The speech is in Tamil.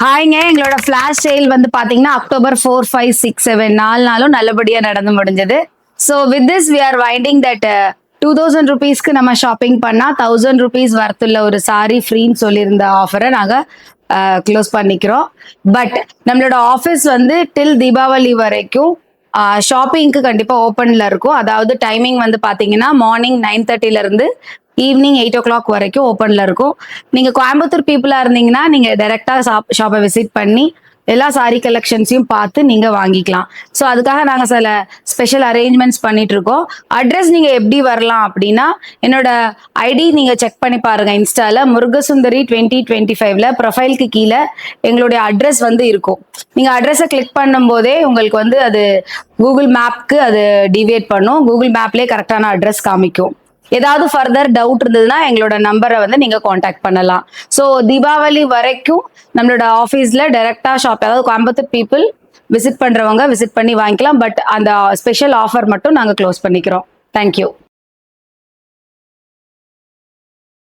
ஹாய்ங்க, எங்களோட ஃபிளாஷ் சேல் வந்து பாத்தீங்கன்னா அக்டோபர் 4, 5, 6, 7 4 நாளும் நல்லபடியா நடந்து முடிஞ்சது. So with this we are winding that 2000 ருபீஸ்க்கு நம்ம ஷாப்பிங் பண்ணா 1000 ருபீஸ் வரத்துள்ள ஒரு சாரி ஃப்ரீன்னு சொல்லியிருந்த ஆஃபரை நாங்க க்ளோஸ் பண்ணிக்கிறோம். பட் நம்மளோட ஆஃபீஸ் வந்து டில் தீபாவளி வரைக்கும் ஷாப்பிங்க்கு கண்டிப்பா ஓப்பன்ல இருக்கும். அதாவது டைமிங் வந்து பாத்தீங்கன்னா மார்னிங் 9:30ல இருந்து ஈவினிங் 8 o'clock வரைக்கும் ஓப்பன்ல இருக்கும். நீங்க கோயம்புத்தூர் பீப்புளா இருந்தீங்கன்னா நீங்க டைரக்டா ஷாப்பை விசிட் பண்ணி எல்லா சாரி கலெக்ஷன்ஸையும் பார்த்து நீங்க வாங்கிக்கலாம். ஸோ அதுக்காக நாங்கள் சில ஸ்பெஷல் அரேஞ்ச்மெண்ட்ஸ் பண்ணிட்டு இருக்கோம். அட்ரஸ் நீங்க எப்படி வரலாம் அப்படின்னா, என்னோட ஐடி நீங்க செக் பண்ணி பாருங்க. இன்ஸ்டால முருகசுந்தரி 2025ல ப்ரொஃபைலுக்கு கீழே எங்களுடைய அட்ரஸ் வந்து இருக்கும். நீங்க அட்ரஸை கிளிக் பண்ணும் போதே உங்களுக்கு வந்து அது கூகுள் மேப்க்கு அது டிவியேட் பண்ணும். கூகுள் மேப்லேயே கரெக்டான அட்ரஸ் காமிக்கும். ஏதாவது ஃபர்தர் டவுட் இருந்ததுன்னா எங்களோட நம்பரை வந்து நீங்க காண்டாக்ட் பண்ணலாம். ஸோ தீபாவளி வரைக்கும் நம்மளோட ஆஃபீஸ்ல டைரக்டா ஷாப், அதாவது கோயம்புத்தூர் பீப்புள் விசிட் பண்றவங்க விசிட் பண்ணி வாங்கிக்கலாம். பட் அந்த ஸ்பெஷல் ஆஃபர் மட்டும் நாங்க க்ளோஸ் பண்ணிக்கிறோம். தேங்க்யூ.